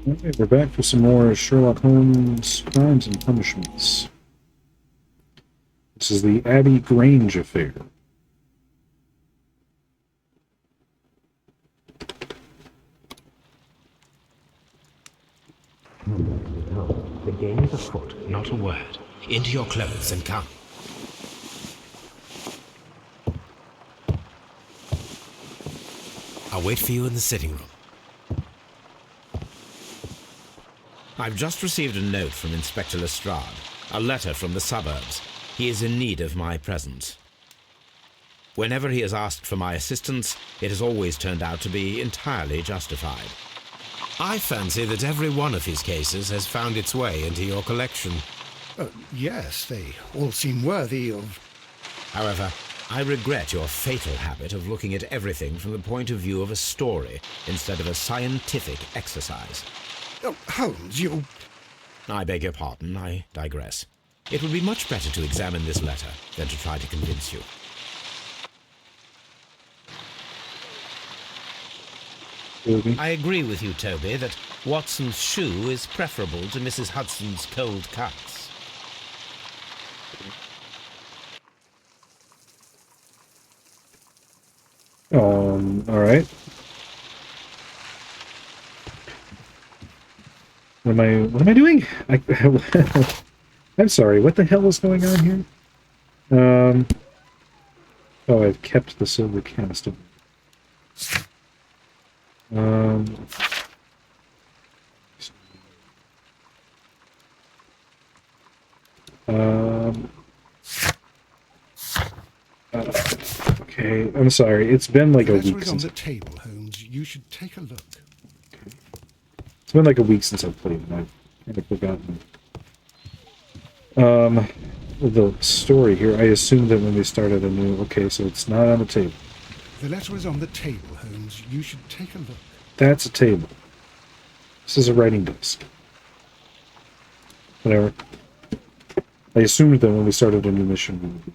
Alright, we're back for some more Sherlock Holmes Crimes and Punishments. This is the Abbey Grange affair. The game is afoot. Not a word. Into your clothes and come. I'll wait for you in the sitting room. I've just received a note from Inspector Lestrade, a letter from the suburbs. He is in need of my presence. Whenever he has asked for my assistance, it has always turned out to be entirely justified. I fancy that every one of his cases has found its way into your collection. Yes, they all seem worthy of... However, I regret your fatal habit of looking at everything from the point of view of a story instead of a scientific exercise. Oh, Holmes, you... I beg your pardon, I digress. It would be much better to examine this letter than to try to convince you. I agree with you, Toby, that Watson's shoe is preferable to Mrs. Hudson's cold cuts. Alright. What am I doing? I'm sorry, what the hell is going on here? Oh, I've kept the silver canister. Okay, I'm sorry. It's been like a week Letter is since... on the table, Holmes. You should take a look. It's been like a week since I've played it. I've kind of forgotten. The story here, I assumed that when we started a new... Okay, so it's not on the table. The letter is on the table, Holmes. You should take a look. That's a table. This is a writing desk. Whatever. I assumed that when we started a new mission, we would be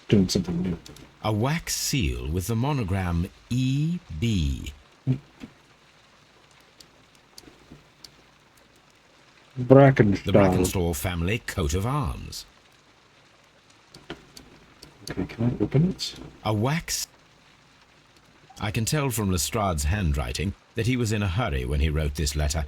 doing something new. A wax seal with the monogram E.B. The Brackenstall family coat of arms. Okay, can I open it? A wax... I can tell from Lestrade's handwriting that he was in a hurry when he wrote this letter.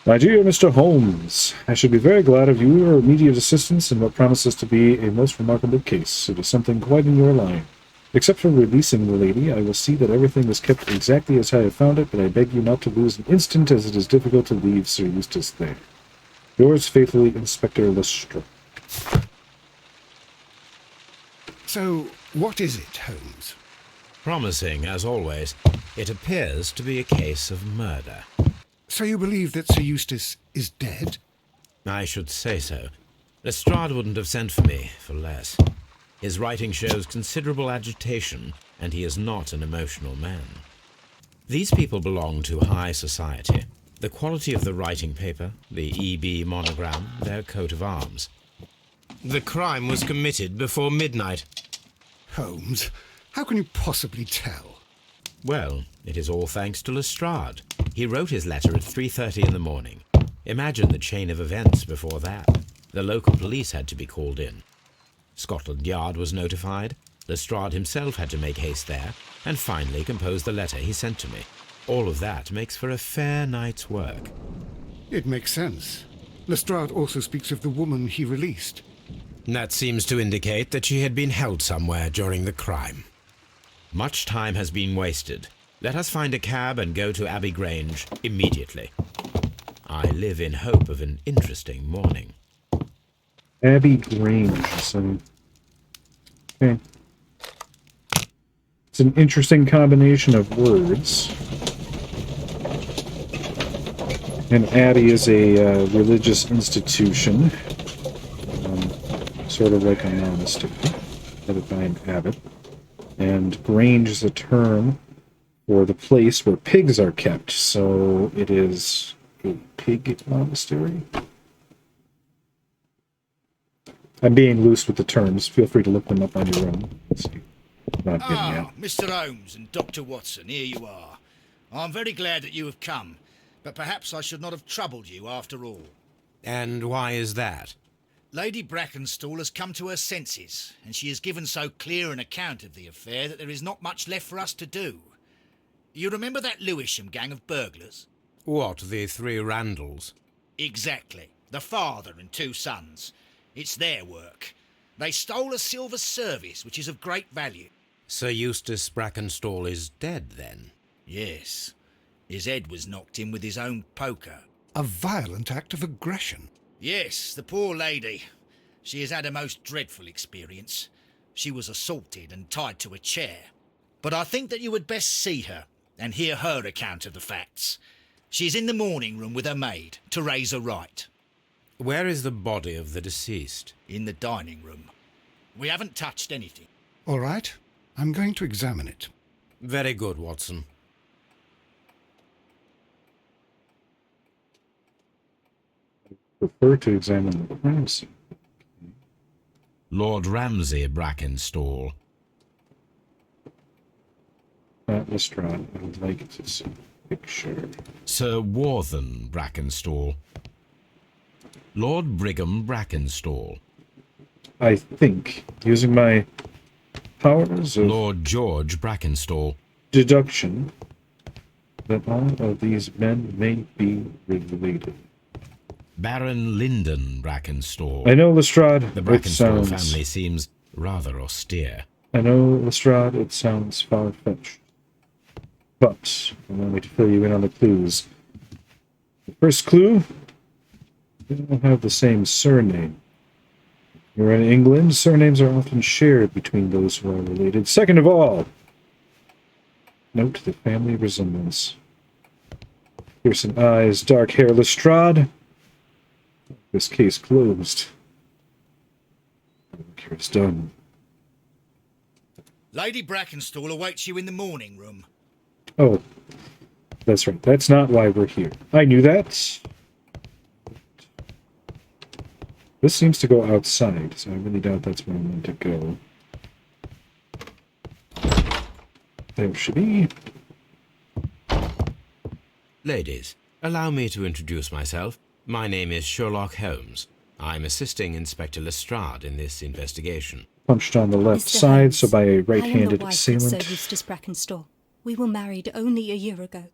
My dear Mr. Holmes, I should be very glad of your immediate assistance in what promises to be a most remarkable case. It is something quite in your line. Except for releasing the lady, I will see that everything is kept exactly as I have found it, but I beg you not to lose an instant, as it is difficult to leave Sir Eustace there. Yours faithfully, Inspector Lestrade. So, what is it, Holmes? Promising, as always. It appears to be a case of murder. So you believe that Sir Eustace is dead? I should say so. Lestrade wouldn't have sent for me for less. His writing shows considerable agitation, and he is not an emotional man. These people belong to high society. The quality of the writing paper, the E.B. monogram, their coat of arms. The crime was committed before midnight. Holmes, how can you possibly tell? Well, it is all thanks to Lestrade. He wrote his letter at 3:30 in the morning. Imagine the chain of events before that. The local police had to be called in. Scotland Yard was notified. Lestrade himself had to make haste there, and finally compose the letter he sent to me. All of that makes for a fair night's work. It makes sense. Lestrade also speaks of the woman he released. That seems to indicate that she had been held somewhere during the crime. Much time has been wasted. Let us find a cab and go to Abbey Grange immediately. I live in hope of an interesting morning. Abbey Grange. So, okay. It's an interesting combination of words. And Abbey is a religious institution, sort of like a monastery, headed by an abbot. And Grange is a term for the place where pigs are kept, so it is a pig monastery. I'm being loose with the terms. Feel free to look them up on your own. Let's see. what I'm getting at. Mr. Holmes and Dr. Watson, here you are. I'm very glad that you have come, but perhaps I should not have troubled you after all. And why is that? Lady Brackenstall has come to her senses, and she has given so clear an account of the affair that there is not much left for us to do. You remember that Lewisham gang of burglars? What, the three Randalls? Exactly. The father and two sons. It's their work. They stole a silver service, which is of great value. Sir Eustace Brackenstall is dead, then? Yes. His head was knocked in with his own poker. A violent act of aggression. Yes, the poor lady. She has had a most dreadful experience. She was assaulted and tied to a chair. But I think that you would best see her and hear her account of the facts. She's in the morning room with her maid, Teresa Wright. Where is the body of the deceased? In the dining room. We haven't touched anything. All right, I'm going to examine it. Very good, Watson. Prefer to examine the crime scene. Lord Ramsay Brackenstall. Lestrade, I would like to see a picture. Sir Warthen Brackenstall. Lord Brigham Brackenstall. I think, using my powers of Lord George Brackenstall. deduction, that all of these men may be related. Baron Lyndon Brackenstall. I know, Lestrade, The it Brackenstall sounds... family seems rather austere. I know, Lestrade, it sounds far-fetched. But, allow me to fill you in on the clues. The first clue, they don't have the same surname. You're in England, surnames are often shared between those who are related. Second of all, note the family resemblance. Piercing eyes, dark hair, Lestrade. This case closed. Work here is done. Lady Brackenstall awaits you in the morning room. Oh, that's right. That's not why we're here. I knew that. This seems to go outside, so I really doubt that's where I'm meant to go. There she be. Ladies, allow me to introduce myself. My name is Sherlock Holmes. I'm assisting Inspector Lestrade in this investigation. Punched on the left Mr. side, Holmes, so by a I am right-handed the wife of Sir assailant. Eustace Brackenstall. We were married only a year ago.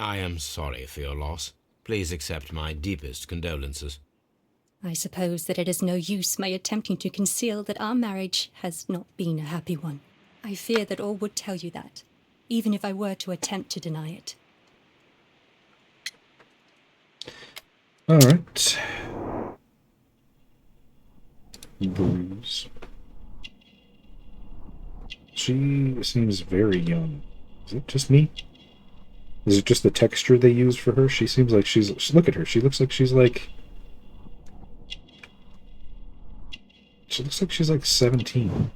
I am sorry for your loss. Please accept my deepest condolences. I suppose that it is no use my attempting to conceal that our marriage has not been a happy one. I fear that all would tell you that, even if I were to attempt to deny it. All right. Bruise. She seems very young. Is it just me? Is it just the texture they use for her? She seems like she's... Look at her. She looks like she's like... She looks like she's like 17.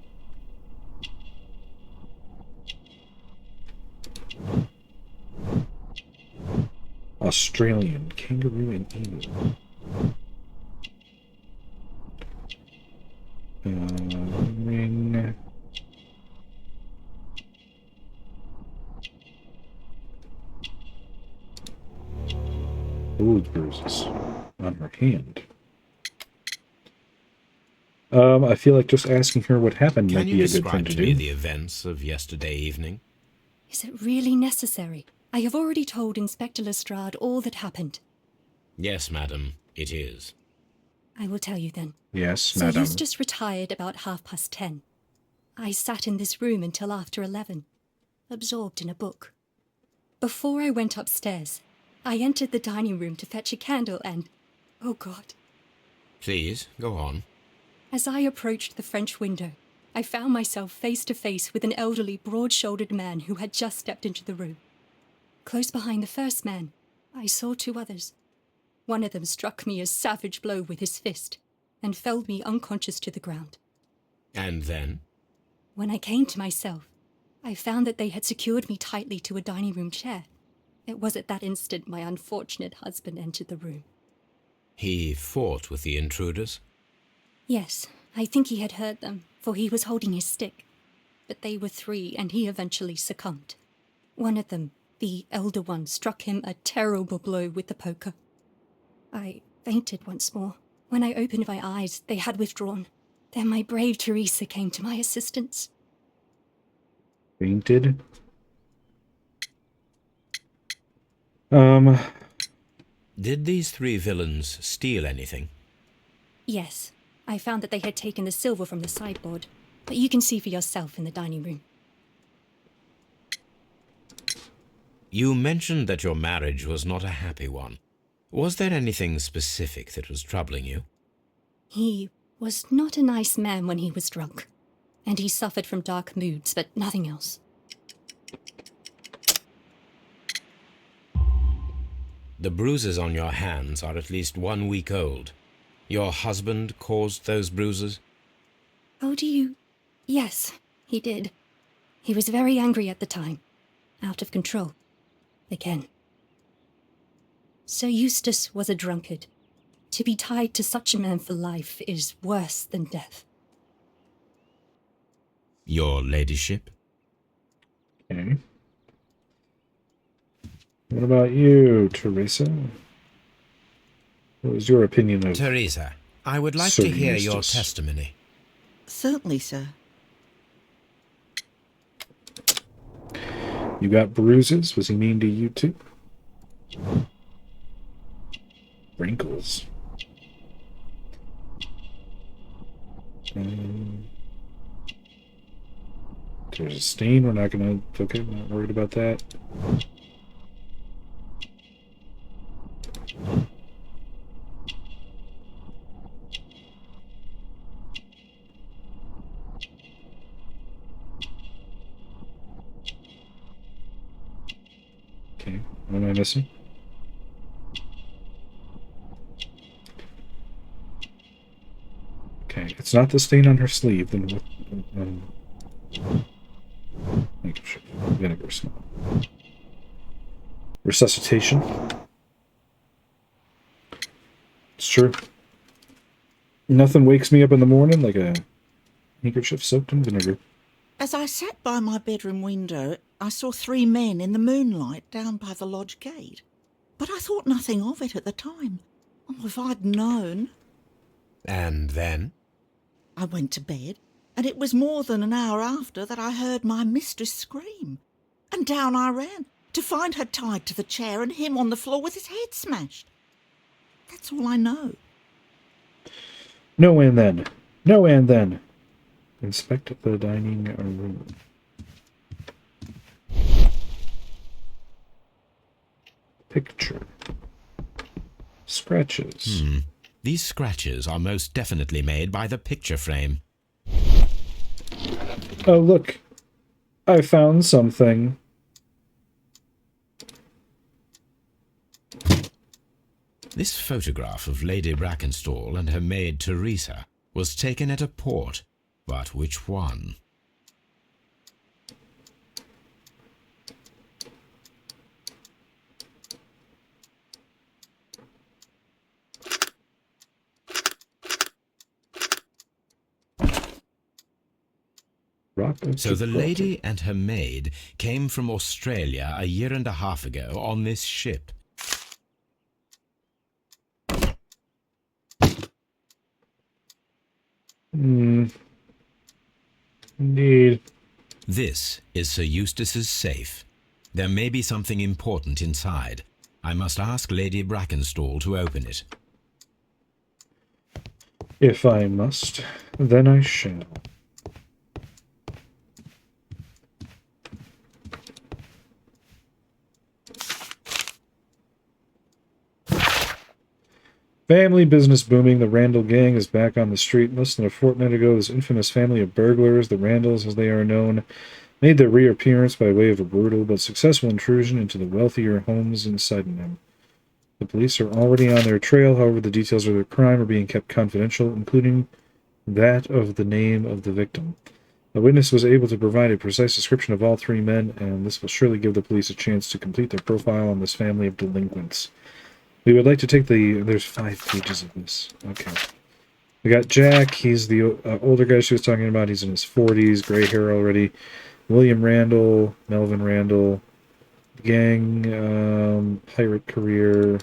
Australian, kangaroo and emu. Ring. Bullet bruises on her hand. I feel like just asking her what happened might Can you be a good thing describe to to me do. the events of yesterday evening? Is it really necessary? I have already told Inspector Lestrade all that happened. Yes, madam, it is. I will tell you then. Yes, Sir madam. Eustace retired about 10:30. I sat in this room until after 11, absorbed in a book. Before I went upstairs, I entered the dining room to fetch a candle and... oh God. Please, go on. As I approached the French window, I found myself face to face with an elderly, broad-shouldered man who had just stepped into the room. Close behind the first man, I saw two others. One of them struck me a savage blow with his fist and felled me unconscious to the ground. And then? When I came to myself, I found that they had secured me tightly to a dining room chair. It was at that instant my unfortunate husband entered the room. He fought with the intruders? Yes, I think he had heard them, for he was holding his stick. but they were 3 and he eventually succumbed. One of them, the elder one, struck him a terrible blow with the poker. I fainted once more. When I opened my eyes, they had withdrawn. Then my brave Teresa came to my assistance. Fainted? Did these 3 villains steal anything? Yes, I found that they had taken the silver from the sideboard, but you can see for yourself in the dining room. You mentioned that your marriage was not a happy one. Was there anything specific that was troubling you? He was not a nice man when he was drunk, and he suffered from dark moods, but nothing else. The bruises on your hands are at least 1 week old. Your husband caused those bruises? Oh, do you? Yes, he did. He was very angry at the time. Out of control. Again. Sir Eustace was a drunkard. To be tied to such a man for life is worse than death. Your ladyship? Okay. What about you, Teresa? What was your opinion of Teresa, I would like Sir to hear your Eustace? testimony. Certainly, sir. You got bruises? Was he mean to you too? Wrinkles. There's a stain. We're not gonna. Okay, I'm not worried about that. Okay, what am I missing? Okay, it's not the stain on her sleeve. Then what? Vinegar smell. Resuscitation. It's true. Nothing wakes me up in the morning like a handkerchief soaked in vinegar. As I sat by my bedroom window, I saw 3 men in the moonlight down by the lodge gate. But I thought nothing of it at the time. Oh, if I'd known. And then? I went to bed, and it was more than an hour after that I heard my mistress scream. And down I ran, to find her tied to the chair and him on the floor with his head smashed. That's all I know. No and then. No and then. Inspect the dining room. Picture. Scratches. These scratches are most definitely made by the picture frame. Oh, look. I found something. This photograph of Lady Brackenstall and her maid Teresa was taken at a port, but which one? So the lady and her maid came from Australia a year and a half ago on this ship. Indeed. This is Sir Eustace's safe. There may be something important inside. I must ask Lady Brackenstall to open it. If I must, then I shall. Family business booming. The Randall gang is back on the street. Less than a fortnight ago, this infamous family of burglars, the Randalls as they are known, made their reappearance by way of a brutal but successful intrusion into the wealthier homes in Sydenham. The police are already on their trail, however the details of their crime are being kept confidential, including that of the name of the victim. A witness was able to provide a precise description of all 3 men, and this will surely give the police a chance to complete their profile on this family of delinquents. We would like to take there's 5 pages of this. Okay. We got Jack. He's the older guy she was talking about. He's in his 40s, gray hair already. William Randall, Melvin Randall, gang, pirate career.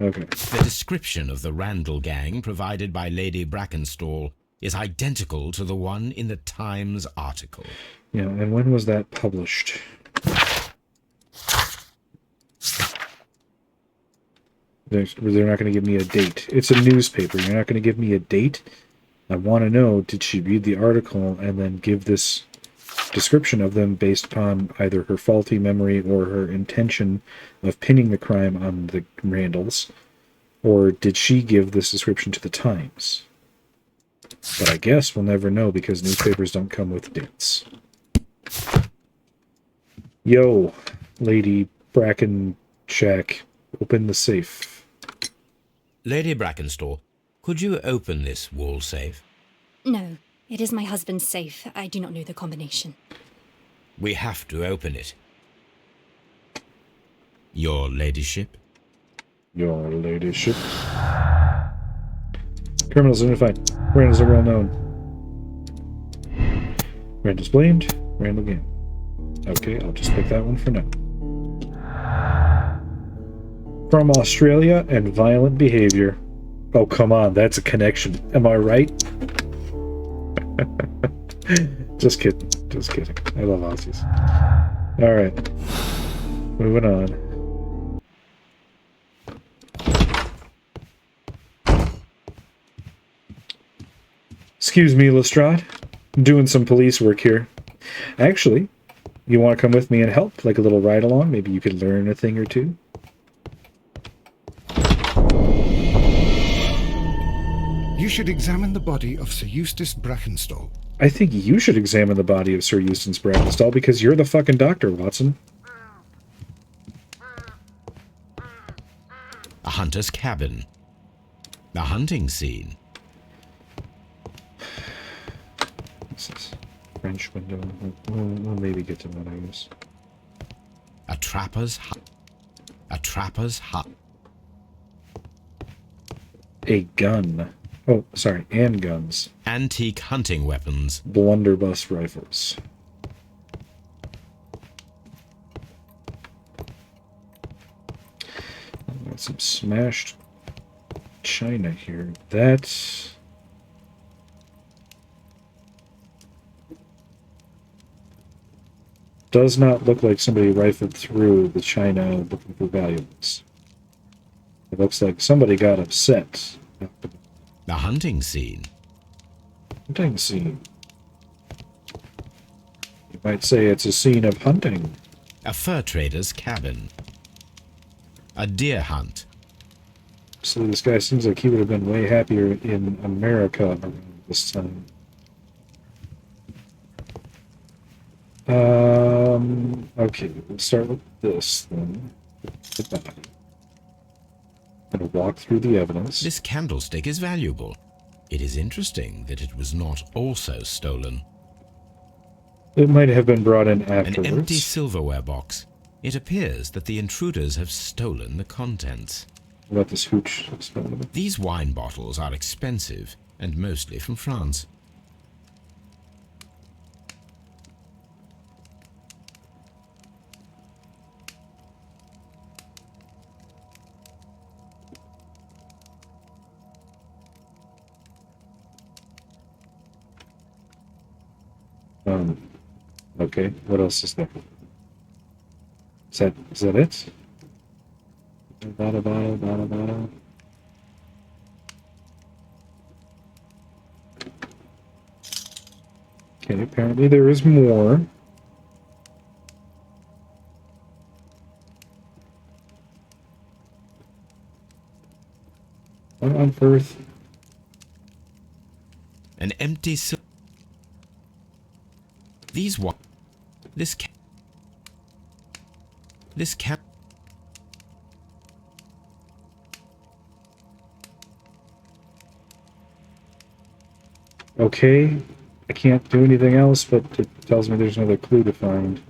Okay. The description of the Randall gang provided by Lady Brackenstall is identical to the one in the Times article. Yeah, and when was that published? They're not going to give me a date. It's a newspaper. You're not going to give me a date? I want to know, did she read the article and then give this description of them based upon either her faulty memory or her intention of pinning the crime on the Randalls? Or did she give this description to the Times? But I guess we'll never know because newspapers don't come with dates. Yo, Lady Brackenshack, open the safe. Lady Brackenstall, could you open this wall safe? No, it is my husband's safe. I do not know the combination. We have to open it. Your ladyship? Your ladyship. Criminals identified. Randalls are well known. Randall's blamed. Randall game. Okay, I'll just pick that one for now. From Australia and violent behavior. Oh, come on, that's a connection. Am I right? Just kidding. Just kidding. I love Aussies. Alright. Moving on. Excuse me, Lestrade. I'm doing some police work here. Actually, you want to come with me and help? Like a little ride along? Maybe you could learn a thing or two? You should examine the body of Sir Eustace Brackenstall. I think you should examine the body of Sir Eustace Brackenstall because you're the fucking doctor, Watson. A hunter's cabin. A hunting scene. This is French window. We'll maybe get to that, I guess. A trapper's hut. A trapper's hut. A gun. Oh, sorry, and guns. Antique hunting weapons. Blunderbuss rifles. Got some smashed china here. That does not look like somebody rifled through the china looking for valuables. It looks like somebody got upset. A hunting scene. Hunting scene. You might say it's a scene of hunting. A fur trader's cabin. A deer hunt. So this guy seems like he would have been way happier in America around this time. Okay, we'll start with this then. The body. I'm going to walk through the evidence. This candlestick is valuable. It is interesting that it was not also stolen. It might have been brought in afterwards. An empty silverware box. It appears that the intruders have stolen the contents. What about this hooch? These wine bottles are expensive and mostly from France. Okay, what else is there? Is that it? Bottle. Okay, apparently there is more. What on earth? An empty These what? This cat. Okay, I can't do anything else, but it tells me there's another clue to find.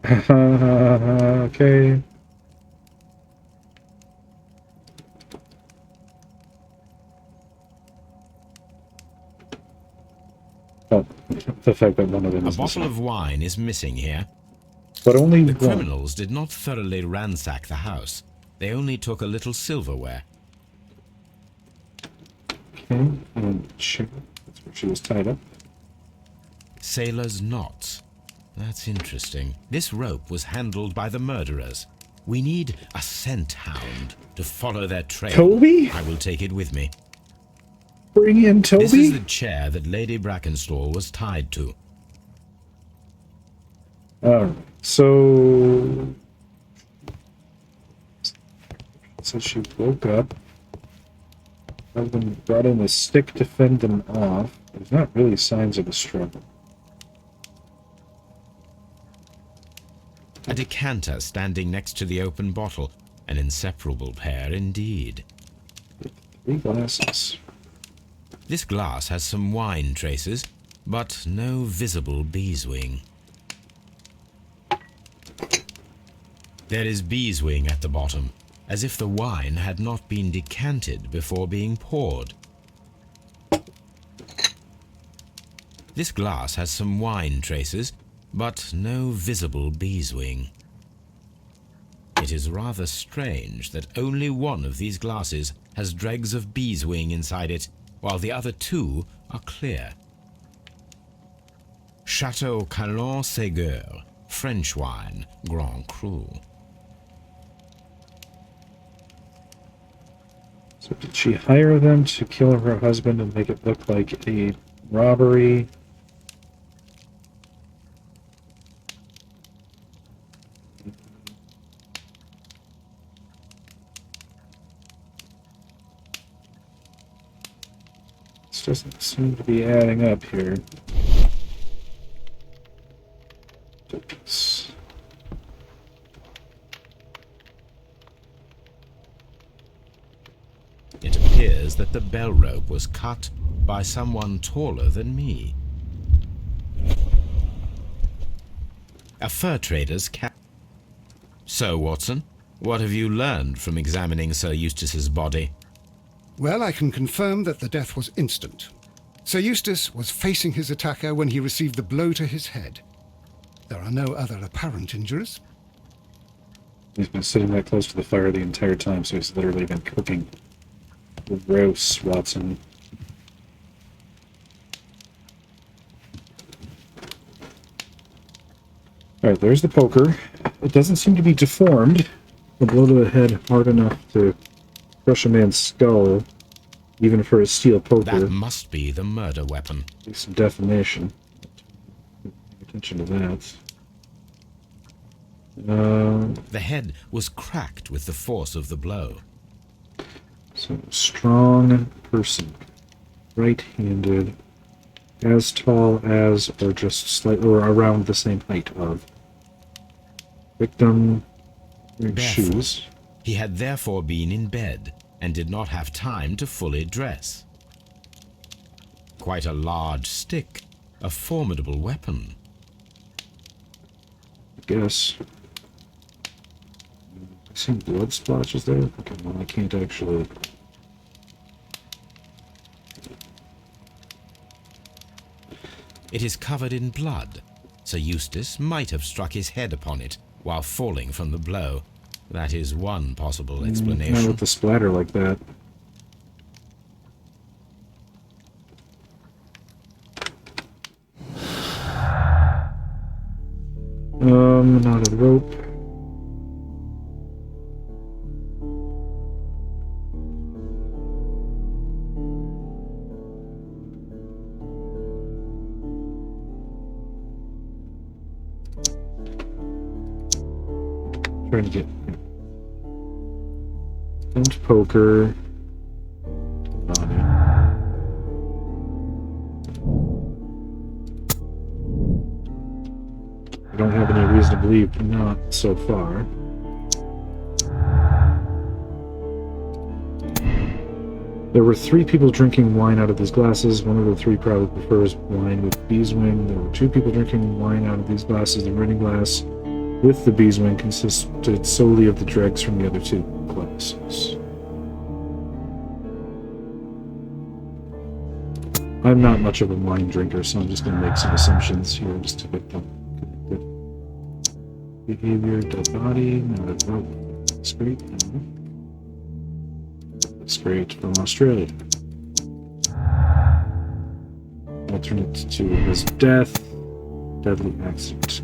Okay. Oh, the fact that one of them A is bottle missing. of wine is missing here. But only The one. criminals did not thoroughly ransack the house. They only took a little silverware. Okay, and that's where she was tied up. Sailor's knots. That's interesting. This rope was handled by the murderers. We need a scent hound to follow their trail. Toby? I will take it with me. Bring in Toby? This is the chair that Lady Brackenstall was tied to. Alright, so... So she woke up. Husband brought in a stick to fend them off. There's not really signs of a struggle. A decanter standing next to the open bottle. An inseparable pair indeed. 3 glasses. This glass has some wine traces, but no visible beeswing. There is beeswing at the bottom, as if the wine had not been decanted before being poured. This glass has some wine traces, but no visible beeswing. It is rather strange that only one of these glasses has dregs of beeswing inside it, while the other 2 are clear. Chateau Calon-Ségur, French wine, Grand Cru. So did she hire them to kill her husband and make it look like a robbery? This doesn't seem to be adding up here. Oops. It appears that the bell rope was cut by someone taller than me. A fur trader's cap. So, Watson, what have you learned from examining Sir Eustace's body? Well, I can confirm that the death was instant. Sir Eustace was facing his attacker when he received the blow to his head. There are no other apparent injuries. He's been sitting that close to the fire the entire time, so he's literally been cooking. Gross, Watson. Alright, there's the poker. It doesn't seem to be deformed. A blow to the head hard enough to crush a man's skull, even for a steel poker. That must be the murder weapon. At least some deformation. Pay attention to that. The head was cracked with the force of the blow. So, strong person. Right-handed. As tall as, or just slightly, or around the same height of. Victim wearing Barefoot. shoes. He had therefore been in bed and did not have time to fully dress. Quite a large stick, a formidable weapon. I guess. I see blood splotches there. Okay, well, I can't actually. It is covered in blood. Sir Eustace might have struck his head upon it while falling from the blow. That is one possible Not explanation. with the splatter like that. Not a rope. Trying to get and poker. Body. I don't have any reason to believe not so far. There were 3 people drinking wine out of these glasses. One of the 3 probably prefers wine with beeswing. There were 2 people drinking wine out of these glasses. The running glass with the beeswing consisted solely of the dregs from the other two classes. I'm not much of a wine drinker, so I'm just going to make some assumptions here just to get them connected. Behavior, dead body, no, that's great. No. That's great from Australia. Alternate to his death, deadly accident.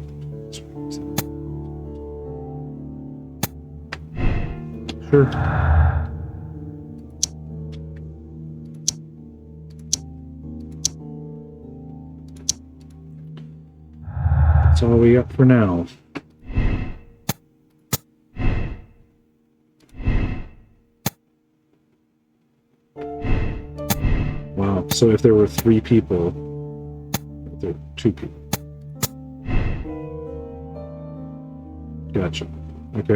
Sure. That's all we got for now. Wow, so if there were 3 people, there are 2 people. Gotcha. Okay.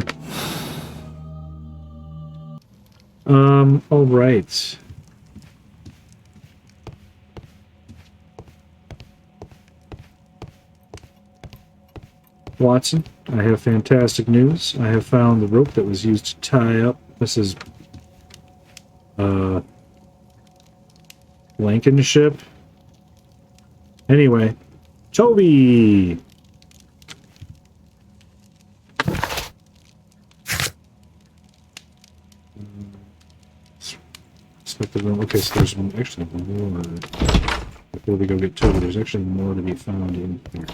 All right. Watson, I have fantastic news. I have found the rope that was used to tie up Mrs. Blankenship. Anyway, Toby! Okay, so there's actually more. Before we go get Toby, there's actually more to be found in here.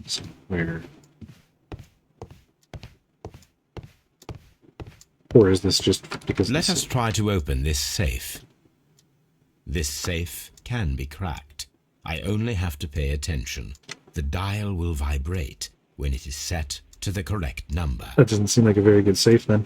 Somewhere. Or is this just because... Let us try to open this safe. This safe can be cracked. I only have to pay attention. The dial will vibrate when it is set to the correct number. That doesn't seem like a very good safe, then.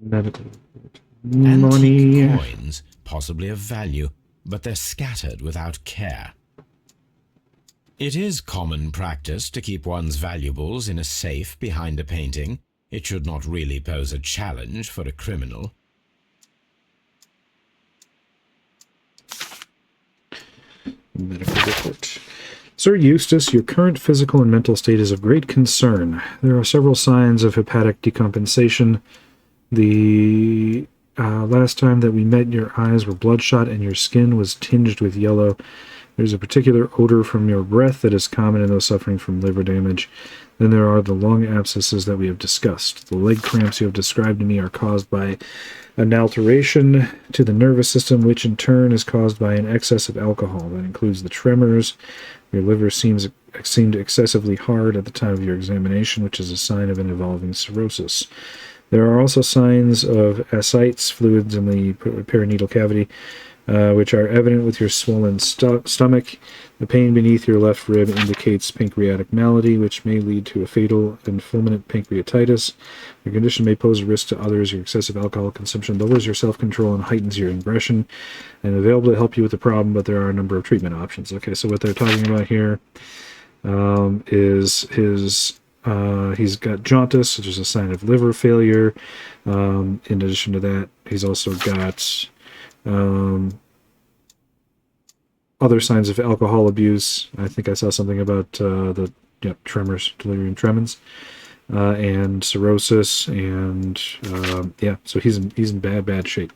Medical money. Antique coins, possibly of value, but they're scattered without care. It is common practice to keep one's valuables in a safe behind a painting. It should not really pose a challenge for a criminal. Medical report. Sir Eustace, your current physical and mental state is of great concern. There are several signs of hepatic decompensation. The last time that we met, your eyes were bloodshot and your skin was tinged with yellow. There's a particular odor from your breath that is common in those suffering from liver damage. Then there are the lung abscesses that we have discussed. The leg cramps you have described to me are caused by an alteration to the nervous system, which in turn is caused by an excess of alcohol. That includes the tremors. Your liver seemed excessively hard at the time of your examination, which is a sign of an evolving cirrhosis. There are also signs of ascites, fluids in the perineal cavity, which are evident with your swollen stomach. The pain beneath your left rib indicates pancreatic malady, which may lead to a fatal and fulminant pancreatitis. Your condition may pose a risk to others. Your excessive alcohol consumption lowers your self-control and heightens your aggression, and available to help you with the problem, but there are a number of treatment options. Okay, so what they're talking about here is his... he's got jaundice, which is a sign of liver failure. In addition to that, he's also got other signs of alcohol abuse. I think I saw something about tremors, delirium tremens, and cirrhosis, and so he's in bad shape.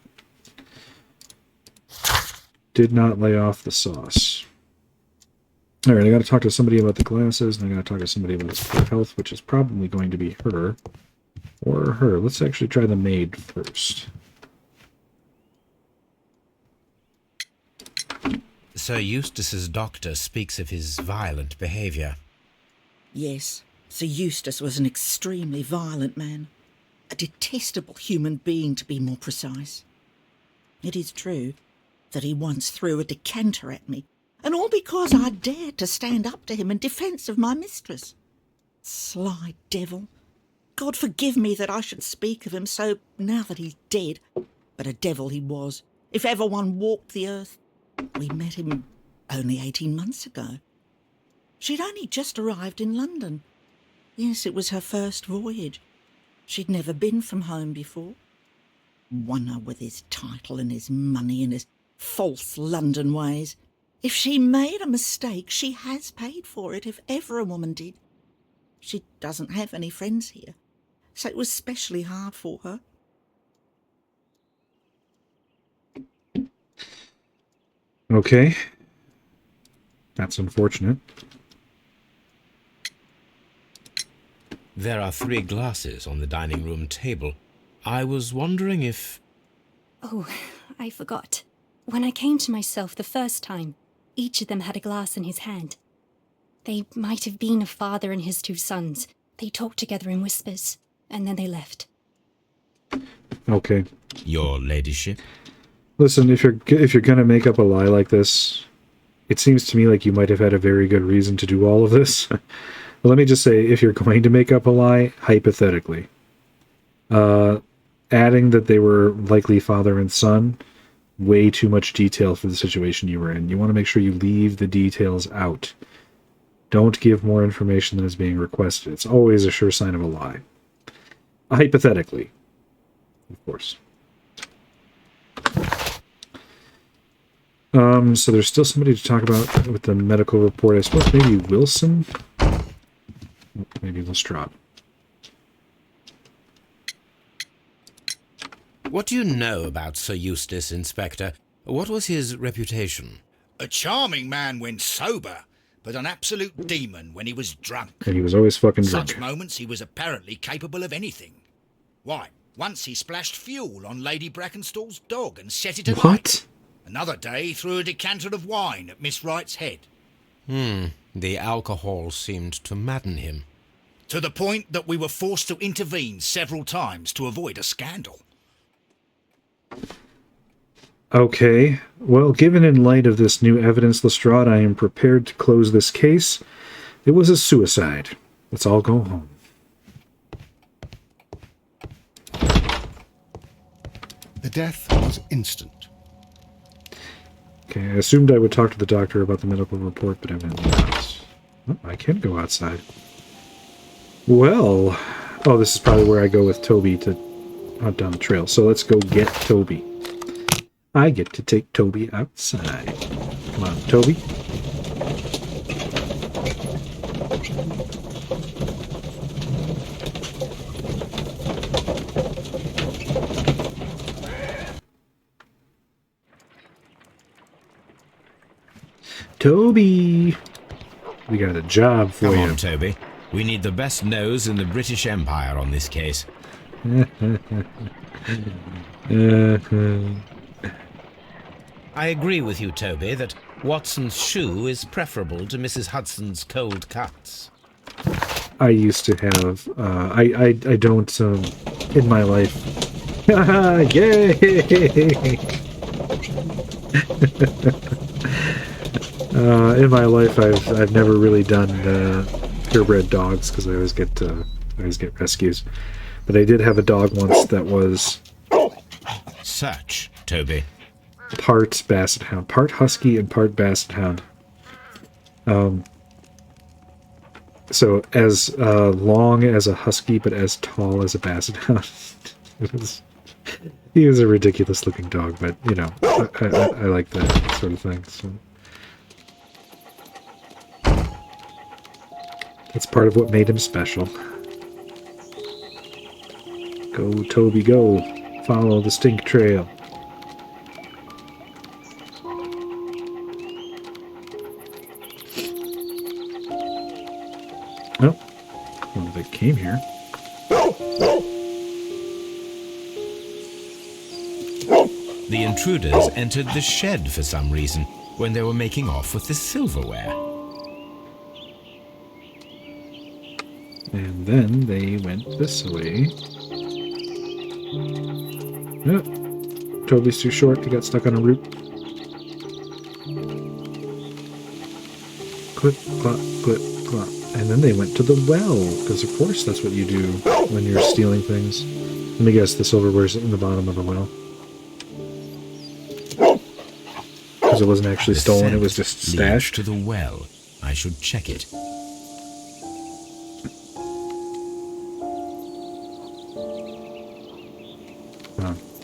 Did not lay off the sauce. All right, I got to talk to somebody about the glasses, and I got to talk to somebody about his poor health, which is probably going to be her or her. Let's actually try the maid first. Sir Eustace's doctor speaks of his violent behavior. Yes, Sir Eustace was an extremely violent man. A detestable human being, to be more precise. It is true that he once threw a decanter at me, and all because I dared to stand up to him in defence of my mistress. Sly devil. God forgive me that I should speak of him so now that he's dead, but a devil he was, if ever one walked the earth. We met him only 18 months ago. She'd only just arrived in London. Yes, it was her first voyage. She'd never been from home before. Wonder with his title and his money and his false London ways. If she made a mistake, she has paid for it, if ever a woman did. She doesn't have any friends here, so it was specially hard for her. Okay. That's unfortunate. There are 3 glasses on the dining room table. I was wondering if... Oh, I forgot. When I came to myself the first time, each of them had a glass in his hand. They might have been a father and his 2 sons. They talked together in whispers, and then they left. Okay. Your ladyship? Listen, if you're gonna make up a lie like this, it seems to me like you might have had a very good reason to do all of this. But let me just say, if you're going to make up a lie, hypothetically, adding that they were likely father and son, way too much detail for the situation you were in. You want to make sure you leave the details out. Don't give more information than is being requested. It's always a sure sign of a lie. Hypothetically, of course. So there's still somebody to talk about with the medical report. I suppose maybe Wilson? Maybe Lestrade. What do you know about Sir Eustace, Inspector? What was his reputation? A charming man when sober, but an absolute demon when he was drunk. And he was always fucking drunk. Such moments he was apparently capable of anything. Why, once he splashed fuel on Lady Brackenstall's dog and set it alight. What? Another day he threw a decanter of wine at Miss Wright's head. The alcohol seemed to madden him. To the point that we were forced to intervene several times to avoid a scandal. Okay. Well, given in light of this new evidence, Lestrade, I am prepared to close this case. It was a suicide. Let's all go home. The death was instant. Okay, I assumed I would talk to the doctor about the medical report, but evidently not. Oh, I can go outside. Well, oh, this is probably where I go with Toby to hunt down the trail. So let's go get Toby. I get to take Toby outside. Come on, Toby. Toby! We got a job for Come you. on, Toby. We need the best nose in the British Empire on this case. I agree with you, Toby, that Watson's shoe is preferable to Mrs. Hudson's cold cuts. I used to have, I don't, in my life. Yay! In my life, I've never really done purebred dogs because I always get rescues. But I did have a dog once that was Such, Toby. part basset hound, part husky and part basset hound. So as long as a husky, but as tall as a basset hound. He was a ridiculous looking dog, but you know, I like that sort of thing. So that's part of what made him special. Go, Toby, go. Follow the stink trail. Oh, well, they came here. The intruders entered the shed for some reason when they were making off with the silverware. And then they went this way. Oh, Toby's too short. He got stuck on a root. Clip, clop, clip, clop. And then they went to the well, because of course that's what you do when you're stealing things. Let me guess, the silverware's in the bottom of the well. Because it wasn't actually stolen, it was just Leads stashed. to the well. I should check it.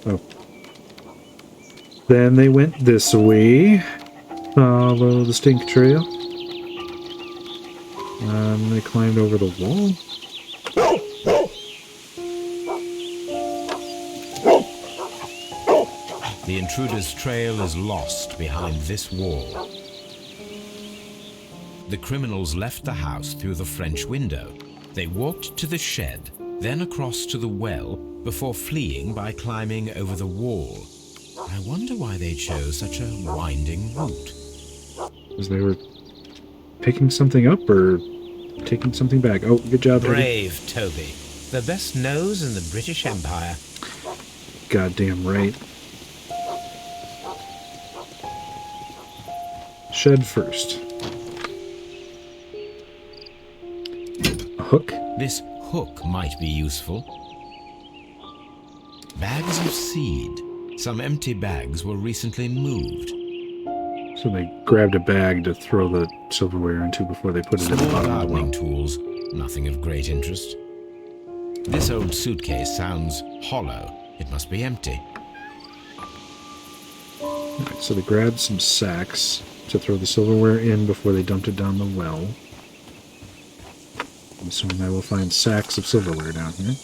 Oh. Then they went this way. Follow the stink trail. They climbed over the wall. The intruder's trail is lost behind this wall. The criminals left the house through the French window. They walked to the shed, then across to the well, before fleeing by climbing over the wall. I wonder why they chose such a winding route. Because they were picking something up or taking something back. Oh, good job, Eddie. Brave Toby. The best nose in the British Empire. Goddamn right. Shed first. A hook? This hook might be useful. Bags of seed. Some empty bags were recently moved. So they grabbed a bag to throw the silverware into before they put it in the Small bottom of the well. gardening tools. Nothing of great interest. This old suitcase sounds hollow. It must be empty. Alright, so they grabbed some sacks to throw the silverware in before they dumped it down the well. I'm assuming I will find sacks of silverware down here.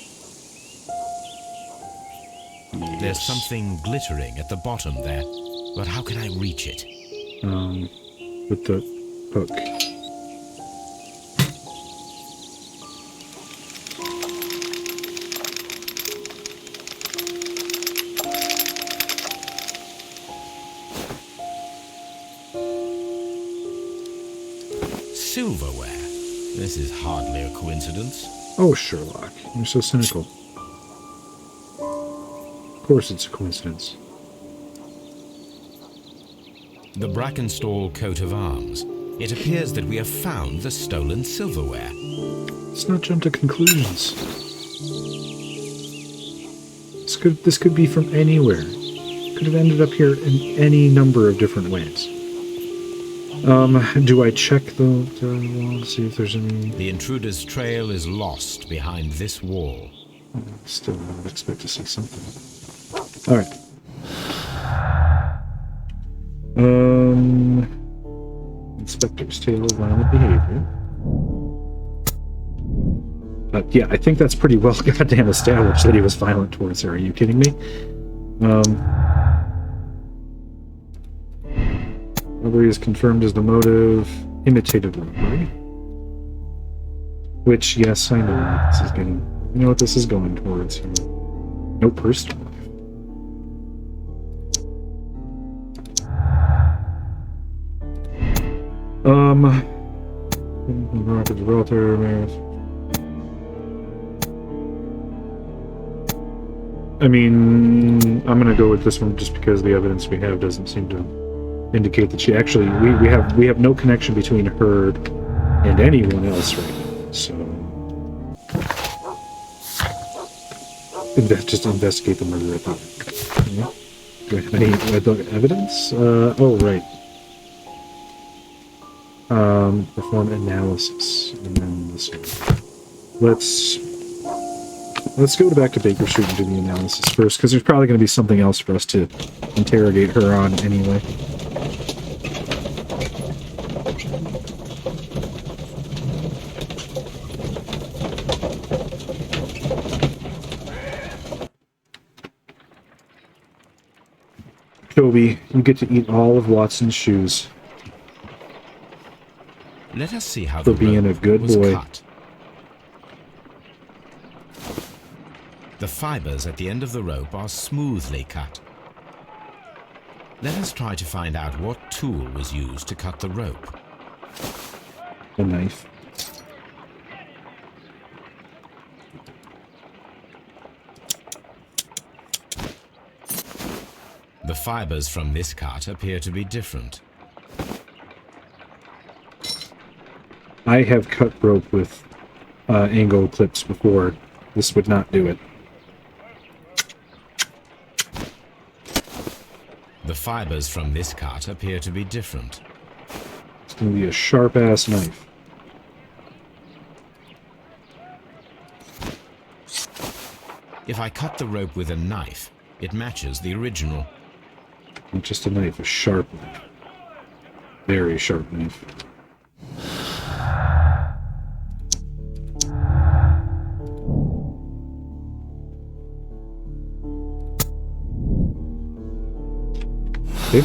There's something glittering at the bottom there, but how can I reach it? With the hook. Silverware. This is hardly a coincidence. Oh, Sherlock, you're so cynical. Of course it's a coincidence. The Brackenstall coat of arms. It appears that we have found the stolen silverware. Let's not jump to conclusions. This could be from anywhere. Could have ended up here in any number of different ways. Do I check the wall to see if there's any... The intruder's trail is lost behind this wall. Still, I would expect to see something. Alright. Inspector's tale of violent behavior. Yeah, I think that's pretty well goddamn established that he was violent towards her. Are you kidding me? Robbery is confirmed as the motive. Imitative robbery. Which, yes, I know what this is getting. I know what this is going towards here. No personal life. Gibraltar, I mean, I'm gonna go with this one just because the evidence we have doesn't seem to indicate that she actually we have no connection between her and anyone else right now. So just investigate the murder at the end. Do I have any evidence? Oh right. Perform analysis, and then this one. Let's go back to Baker Street and do the analysis first, because there's probably going to be something else for us to interrogate her on anyway. Toby, you get to eat all of Watson's shoes. Let us see how For the being rope a good was boy. cut. The fibers at the end of the rope are smoothly cut. Let us try to find out what tool was used to cut the rope. A knife. The fibers from this cut appear to be different. I have cut rope with angle clips before. This would not do it. The fibers from this cut appear to be different. It's going to be a sharp-ass knife. If I cut the rope with a knife, it matches the original. Not just a knife, a sharp knife. Very sharp knife. Okay.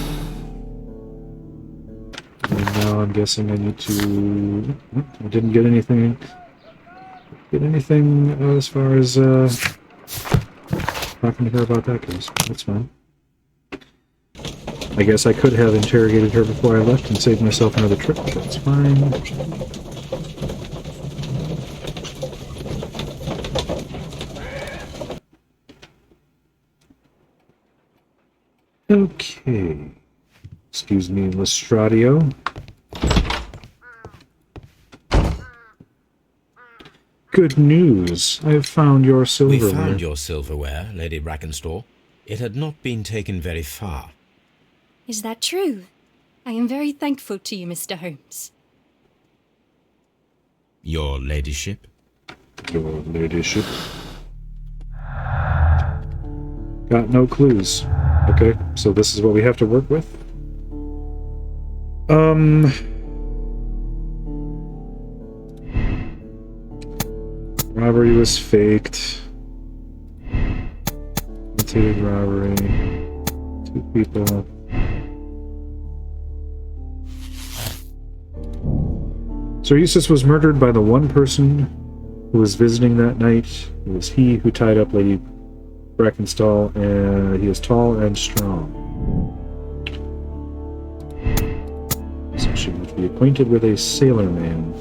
And now I'm guessing I need to... I didn't get anything... as far as talking to her about that goes. That's fine. I guess I could have interrogated her before I left and saved myself another trip. That's fine. Okay. Excuse me, Lestradio. Good news. I have found your We silverware. found your silverware, Lady Brackenstall. It had not been taken very far. Is that true? I am very thankful to you, Mr. Holmes. Your ladyship? Your ladyship. Got no clues. Okay, so this is what we have to work with. Robbery was faked. Imitated robbery. 2 people. Sir Eustace was murdered by the one person who was visiting that night. It was he who tied up Lady Brackenstall, and he is tall and strong. So she must be acquainted with a sailor man.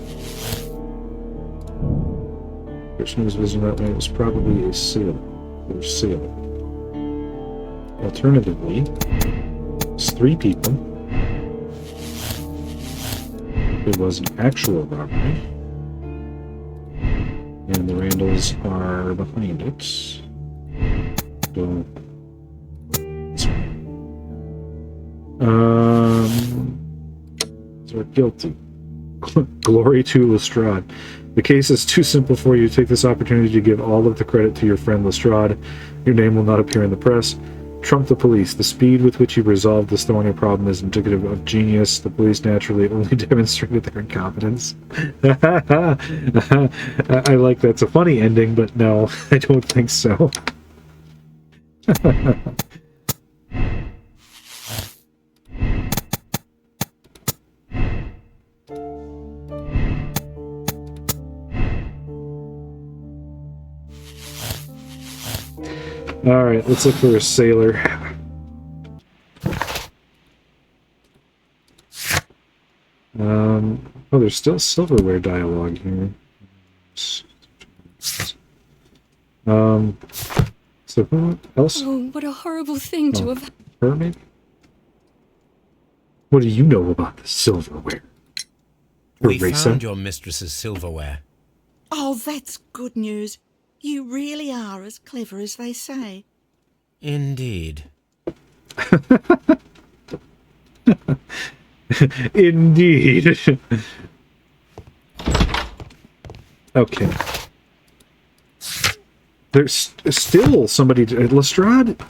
The person who was visiting that night was probably a sailor. Or sailor. Alternatively, it's 3 people. It was an actual robbery. And the Randalls are behind it. So, they're guilty. Glory to Lestrade. The case is too simple for you to take this opportunity to give all of the credit to your friend Lestrade. Your name will not appear in the press. Trump the police. The speed with which you resolved this thorny problem is indicative of genius. The police naturally only demonstrated their incompetence. I like that's a funny ending, but no, I don't think so. Alright, let's look for a sailor. Oh, there's still silverware dialogue here. So who else? Oh, what a horrible thing to have... Her, maybe? What do you know about the silverware? We Teresa? found your mistress's silverware. Oh, that's good news. You really are as clever as they say. Indeed. Indeed. Okay. There's still somebody... Lestrade?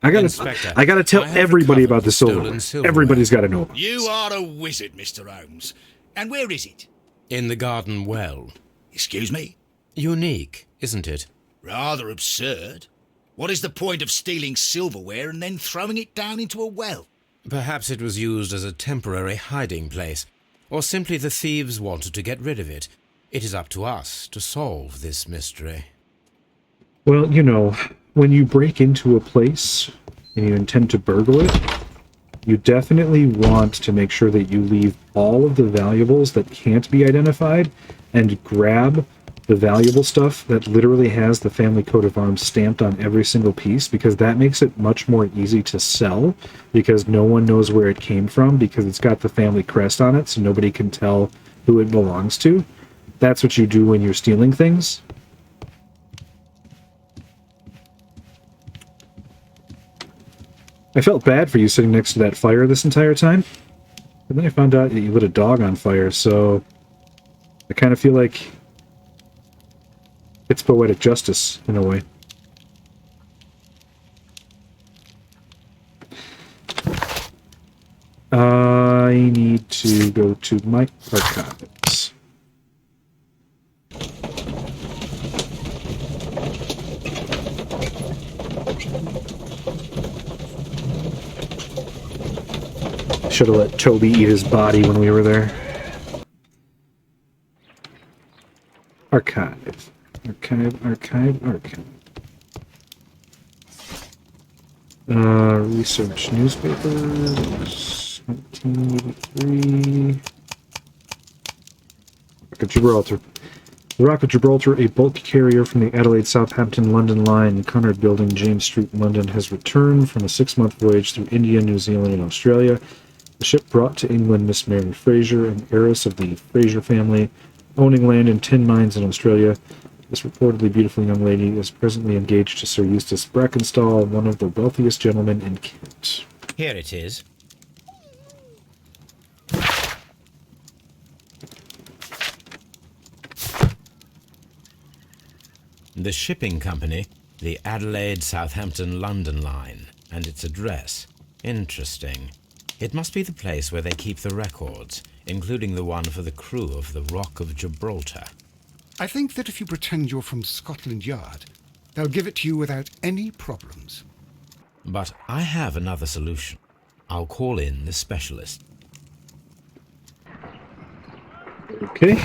I Inspector, gotta tell I have everybody recovered about the stolen silverware. Everybody's got to know about You this. are a wizard, Mr. Holmes. And where is it? In the garden well. Excuse me? Unique, isn't it? Rather absurd. What is the point of stealing silverware and then throwing it down into a well? Perhaps it was used as a temporary hiding place, or simply the thieves wanted to get rid of it. It is up to us to solve this mystery. Well, you know, when you break into a place and you intend to burgle it, you definitely want to make sure that you leave all of the valuables that can't be identified and grab the valuable stuff that literally has the family coat of arms stamped on every single piece, because that makes it much more easy to sell, because no one knows where it came from, because it's got the family crest on it, so nobody can tell who it belongs to. That's what you do when you're stealing things. I felt bad for you sitting next to that fire this entire time, but then I found out that you lit a dog on fire, so I kind of feel like it's poetic justice, in a way. I need to go to my archives. Should have let Toby eat his body when we were there. Archive. Archive. Research newspapers. 1983. Rock of Gibraltar. The Rock of Gibraltar, a bulk carrier from the Adelaide Southampton London line, Cunard Building, James Street, London, has returned from a 6-month voyage through India, New Zealand, and Australia. The ship brought to England Miss Mary Fraser, an heiress of the Fraser family, owning land in tin mines in Australia. This reportedly beautiful young lady is presently engaged to Sir Eustace Brackenstall, one of the wealthiest gentlemen in Kent. Here it is. The shipping company, the Adelaide Southampton London line, and its address. Interesting. It must be the place where they keep the records, including the one for the crew of the Rock of Gibraltar. I think that if you pretend you're from Scotland Yard, they'll give it to you without any problems. But I have another solution. I'll call in the specialist. Okay.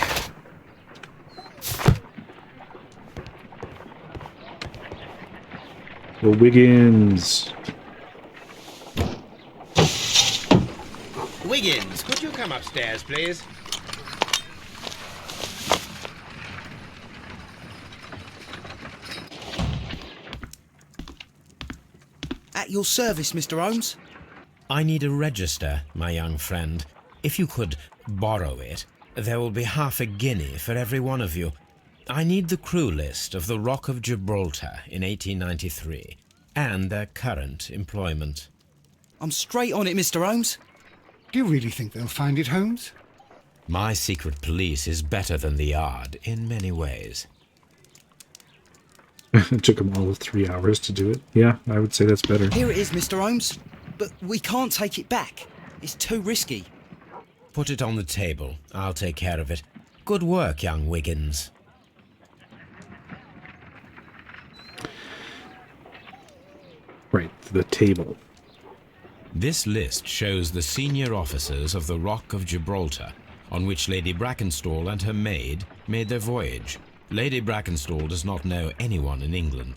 The Wiggins. Wiggins, could you come upstairs, please? At your service, Mr. Holmes. I need a register, my young friend. If you could borrow it, there will be half a guinea for every one of you. I need the crew list of the Rock of Gibraltar in 1893, and their current employment. I'm straight on it, Mr. Holmes. Do you really think they'll find it, Holmes? My secret police is better than the Yard in many ways. It took them all of 3 hours to do it. Yeah, I would say that's better. Here it is, Mr. Holmes. But we can't take it back. It's too risky. Put it on the table. I'll take care of it. Good work, young Wiggins. Right, the table. This list shows the senior officers of the Rock of Gibraltar, on which Lady Brackenstall and her maid made their voyage. Lady Brackenstall does not know anyone in England.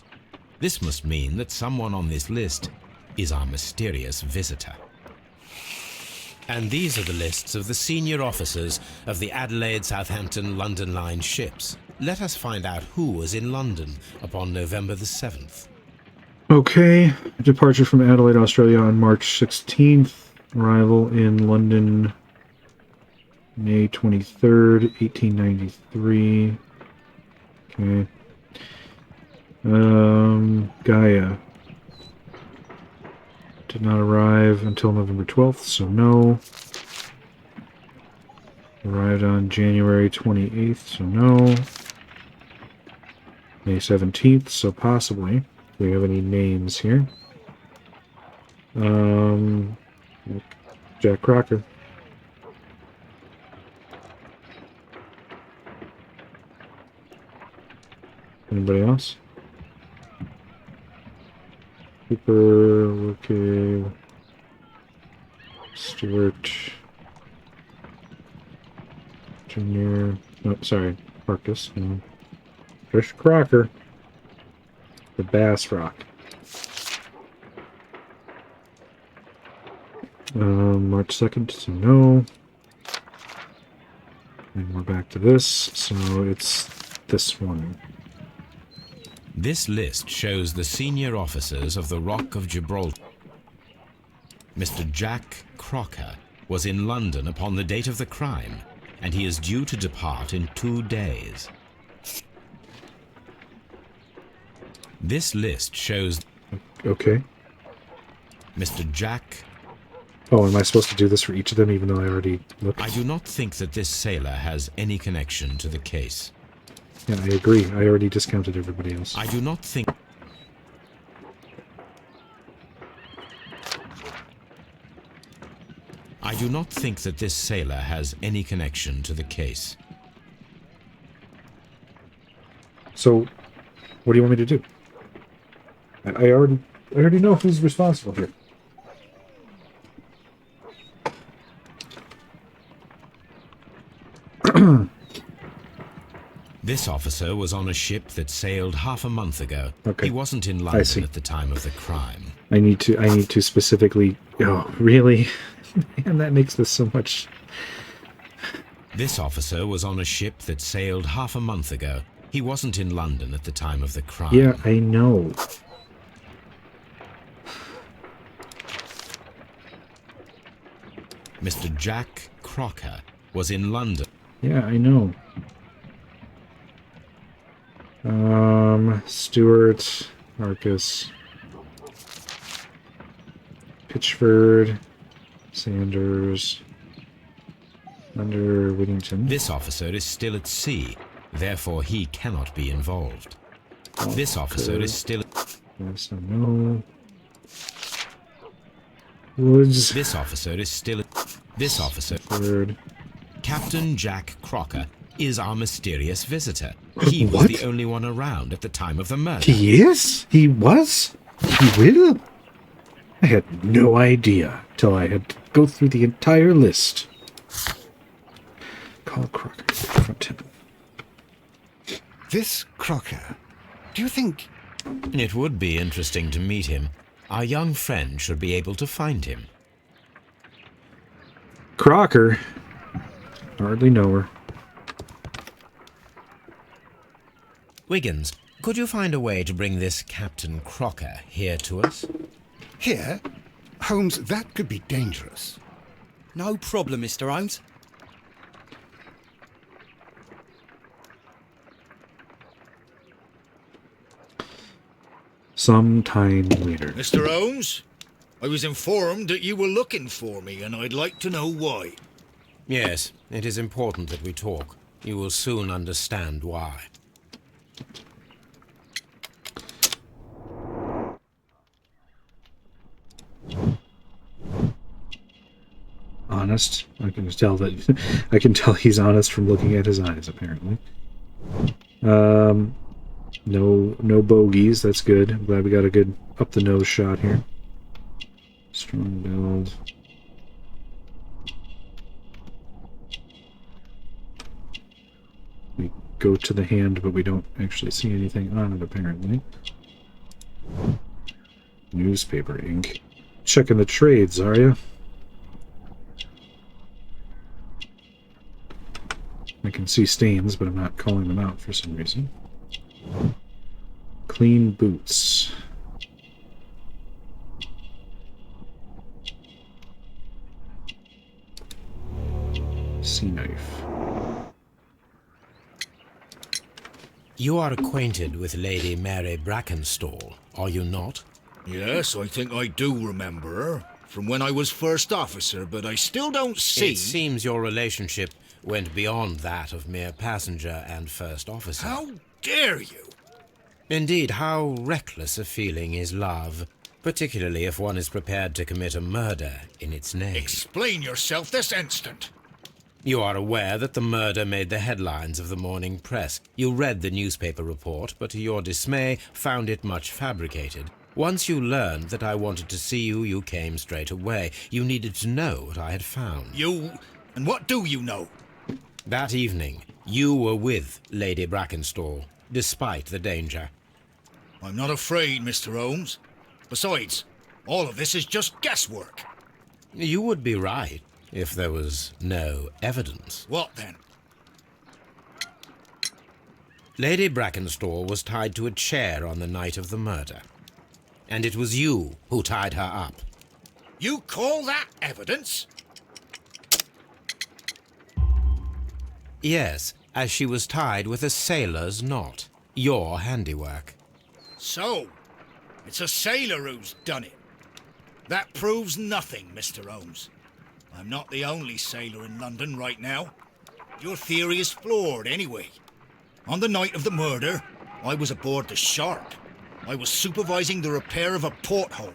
This must mean that someone on this list is our mysterious visitor. And these are the lists of the senior officers of the Adelaide Southampton London Line ships. Let us find out who was in London upon November the 7th. Okay, departure from Adelaide, Australia on March 16th. Arrival in London, May 23rd, 1893. Okay. Gaia. Did not arrive until November 12th, so no. Arrived on January 28th, so no. May 17th, so possibly. Do we have any names here? Jack Crocker. Anybody else? Cooper, okay. Stewart. Junior. Oh, sorry. Marcus. No. Trish Crocker. The Bass Rock. March 2nd, so no. And we're back to this. So it's this one. This list shows the senior officers of the Rock of Gibraltar. Mr. Jack Crocker was in London upon the date of the crime, and he is due to depart in 2 days. This list shows Okay. Mr. Jack. Oh, am I supposed to do this for each of them, even though I already looked? I do not think that this sailor has any connection to the case. Yeah, I agree. I already discounted everybody else. I do not think... I do not think that this sailor has any connection to the case. So, what do you want me to do? I already know who's responsible here. This officer was on a ship that sailed half a month ago. Okay. He wasn't in see. London at the time of the crime. I need to specifically. Oh, really? Man, that makes this so much. This officer was on a ship that sailed half a month ago. He wasn't in London at the time of the crime. Yeah, I know. Mr. Jack Crocker was in London. Yeah, I know. Stewart, Marcus, Pitchford, Sanders, under Whittington. This officer is still at sea, therefore he cannot be involved. This officer is still... Yes, I know. Woods. This officer is still... This officer... Third. Captain Jack Crocker is our mysterious visitor. He was What? the only one around at the time of the murder. He is? He was? He will? I had no idea till I had to go through the entire list. Call Crocker. Confront him. This Crocker, do you think... It would be interesting to meet him. Our young friend should be able to find him. Crocker? Hardly know her. Wiggins, could you find a way to bring this Captain Crocker here to us? Here? Holmes, that could be dangerous. No problem, Mr. Holmes. Some time later. Mr. Holmes, I was informed that you were looking for me, and I'd like to know why. Yes, it is important that we talk. You will soon understand why. Honest. I can tell that. I can tell he's honest from looking at his eyes. Apparently. No bogeys. That's good. I'm glad we got a good up the nose shot here. Strong build. We go to the hand, but we don't actually see anything on it. Apparently. Newspaper ink. Checking the trades, are you? I can see stains, but I'm not calling them out for some reason. Clean boots. Sea knife. You are acquainted with Lady Mary Brackenstall, are you not? Yes, I think I do remember her. From when I was first officer, but I still don't see... It seems your relationship went beyond that of mere passenger and first officer. How dare you? Indeed, how reckless a feeling is love, particularly if one is prepared to commit a murder in its name. Explain yourself this instant. You are aware that the murder made the headlines of the morning press. You read the newspaper report, but to your dismay, found it much fabricated. Once you learned that I wanted to see you, you came straight away. You needed to know what I had found. You... And what do you know? That evening, you were with Lady Brackenstall, despite the danger. I'm not afraid, Mr. Holmes. Besides, all of this is just guesswork. You would be right if there was no evidence. What then? Lady Brackenstall was tied to a chair on the night of the murder. And it was you who tied her up. You call that evidence? Yes, as she was tied with a sailor's knot. Your handiwork. So, it's a sailor who's done it. That proves nothing, Mr. Holmes. I'm not the only sailor in London right now. Your theory is flawed anyway. On the night of the murder, I was aboard the Shark. I was supervising the repair of a porthole.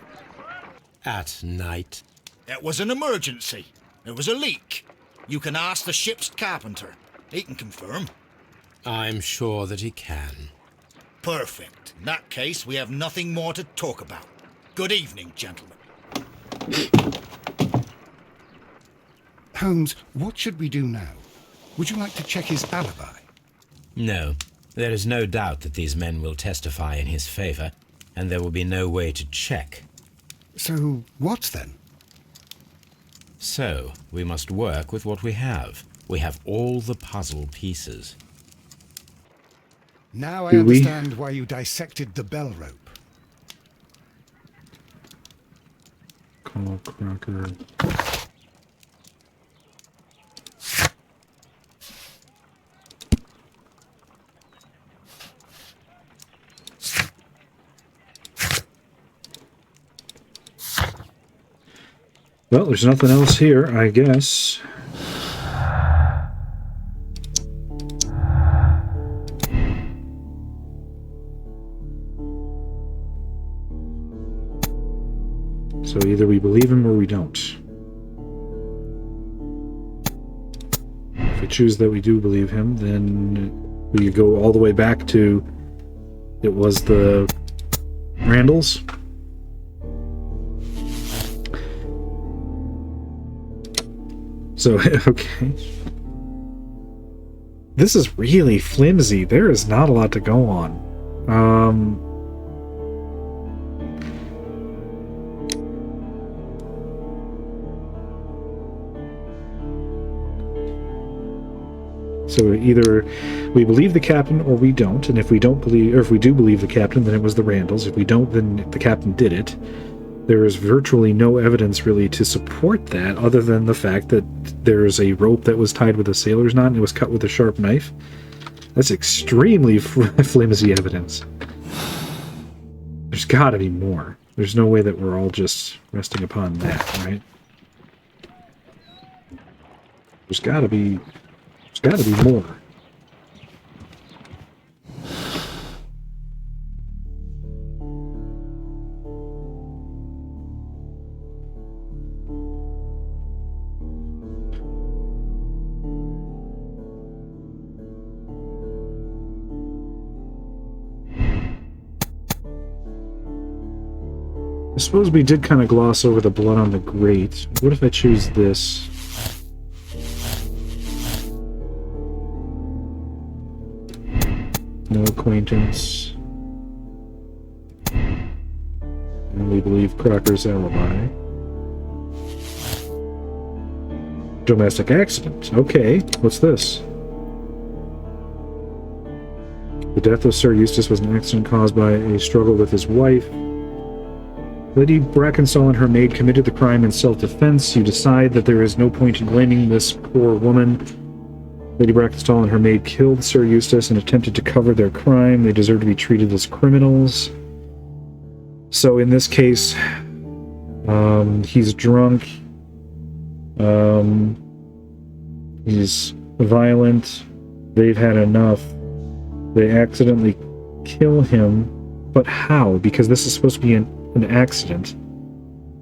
At night? It was an emergency. There was a leak. You can ask the ship's carpenter. He can confirm. I'm sure that he can. Perfect. In that case, we have nothing more to talk about. Good evening, gentlemen. Holmes, what should we do now? Would you like to check his alibi? No. There is no doubt that these men will testify in his favor, and there will be no way to check. So, what then? So, we must work with what we have. We have all the puzzle pieces. Now I Do we? understand why you dissected the bell rope. Call Crocker. Well, there's nothing else here, I guess. So either we believe him or we don't. If we choose that we do believe him, then we go all the way back to it was the Randalls. So, okay. This is really flimsy. There is not a lot to go on. So either we believe the captain or we don't, and if we don't believe, or if we do believe the captain, then it was the Randalls. If we don't, then the captain did it. There is virtually no evidence really to support that, other than the fact that there's a rope that was tied with a sailor's knot and it was cut with a sharp knife. That's extremely flimsy evidence. There's got to be more. There's no way that we're all just resting upon that, right? There's got to be more. I suppose we did kind of gloss over the blood on the grate. What if I choose this? No acquaintance. And we believe Crocker's alibi. Domestic accident. Okay, what's this? The death of Sir Eustace was an accident caused by a struggle with his wife. Lady Brackenstall and her maid committed the crime in self-defense. You decide that there is no point in blaming this poor woman. Lady Brackenstall and her maid killed Sir Eustace and attempted to cover their crime. They deserve to be treated as criminals. So in this case, he's drunk. He's violent. They've had enough. They accidentally kill him. But how? Because this is supposed to be an accident.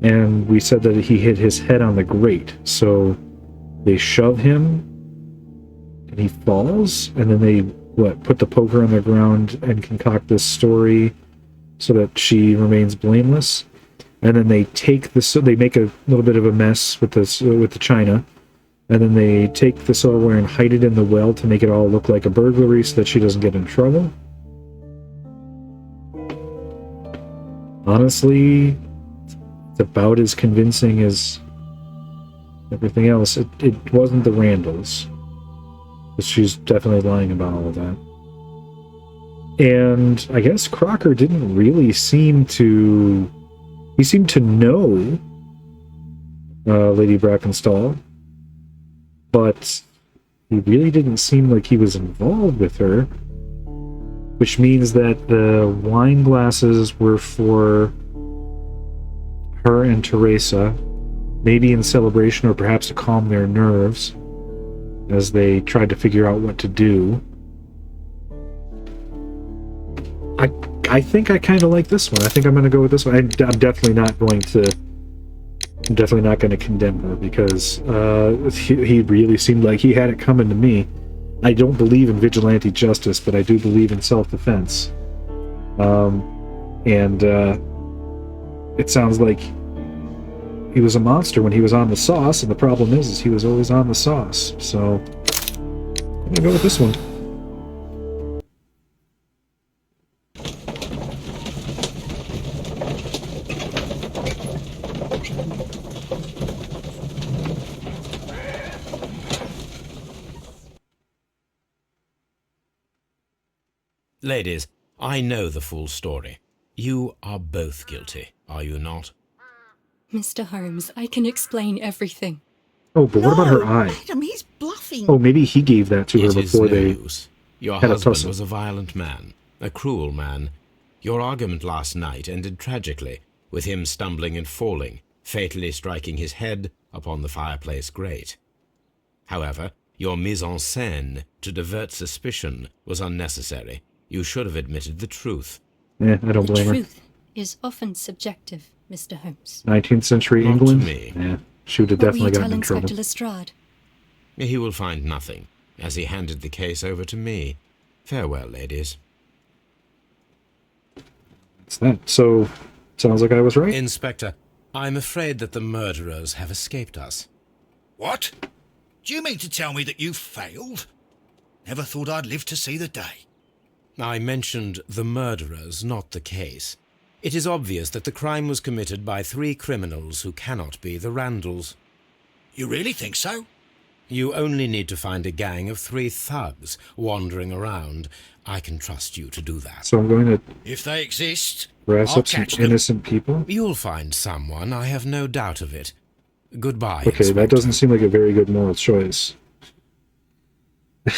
And we said that he hit his head on the grate. So they shove him and he falls, and then they put the poker on the ground and concoct this story so that she remains blameless. And then they take they make a little bit of a mess with this with the china, and then they take the silverware and hide it in the well to make it all look like a burglary so that she doesn't get in trouble. Honestly, it's about as convincing as everything else. It wasn't the Randalls. But she's definitely lying about all of that. And I guess Crocker didn't really seem to... He seemed to know Lady Brackenstall, but he really didn't seem like he was involved with her, which means that the wine glasses were for her and Teresa, maybe in celebration or perhaps to calm their nerves as they tried to figure out what to do. I think I kind of like this one. I think I'm going to go with this one. I'm definitely not going to condemn her because he really seemed like he had it coming to me. I don't believe in vigilante justice, but I do believe in self-defense. And it sounds like he was a monster when he was on the sauce, and the problem is he was always on the sauce. So I'm gonna go with this one. Ladies, I know the full story. You are both guilty, are you not? Mr. Holmes, I can explain everything. Oh, but what about her eye? Madam, he's bluffing. Oh, maybe he gave that to her before they use. Your had a husband tussle. was a violent man, a cruel man. Your argument last night ended tragically, with him stumbling and falling, fatally striking his head upon the fireplace grate. However, your mise en scène to divert suspicion was unnecessary. You should have admitted the truth. I don't The blame her. truth is often subjective, Mr. Holmes. 19th century Not England? to me. Yeah, she would have What will definitely you gotten tell in trouble. Inspector Lestrade? He will find nothing, as he handed the case over to me. Farewell, ladies. What's that? So, sounds like I was right. Inspector, I'm afraid that the murderers have escaped us. What? Do you mean to tell me that you failed? Never thought I'd live to see the day. I mentioned the murderers, not the case. It is obvious that the crime was committed by 3 criminals who cannot be the Randalls. You really think so? You only need to find a gang of 3 thugs wandering around. I can trust you to do that. So I'm going to If they exist, brass I'll up some catch them. innocent people. You'll find someone, I have no doubt of it. Goodbye, Okay, that Inspector. doesn't seem like a very good moral choice.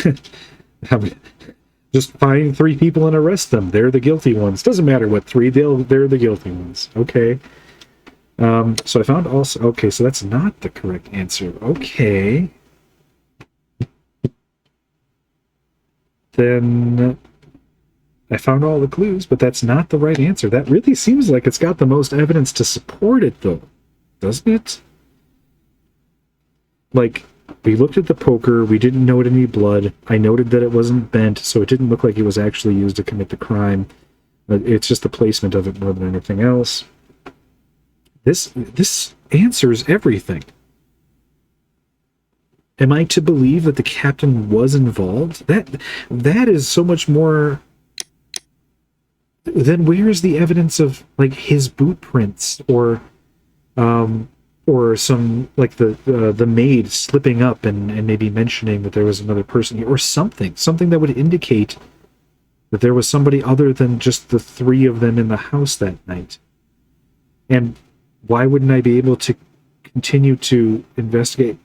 I mean, just find 3 people and arrest them. They're the guilty ones. Doesn't matter what 3, they're the guilty ones. Okay. So I found also... Okay, so that's not the correct answer. Okay. Then I found all the clues, but that's not the right answer. That really seems like it's got the most evidence to support it, though. Doesn't it? Like, we looked at the poker, we didn't note any blood. I noted that it wasn't bent, so it didn't look like it was actually used to commit the crime. It's just the placement of it more than anything else. This answers everything. Am I to believe that the captain was involved? That is so much more... Then where is the evidence of, like, his boot prints or some, like, the maid slipping up and maybe mentioning that there was another person here, or something that would indicate that there was somebody other than just the 3 of them in the house that night? And why wouldn't I be able to continue to investigate?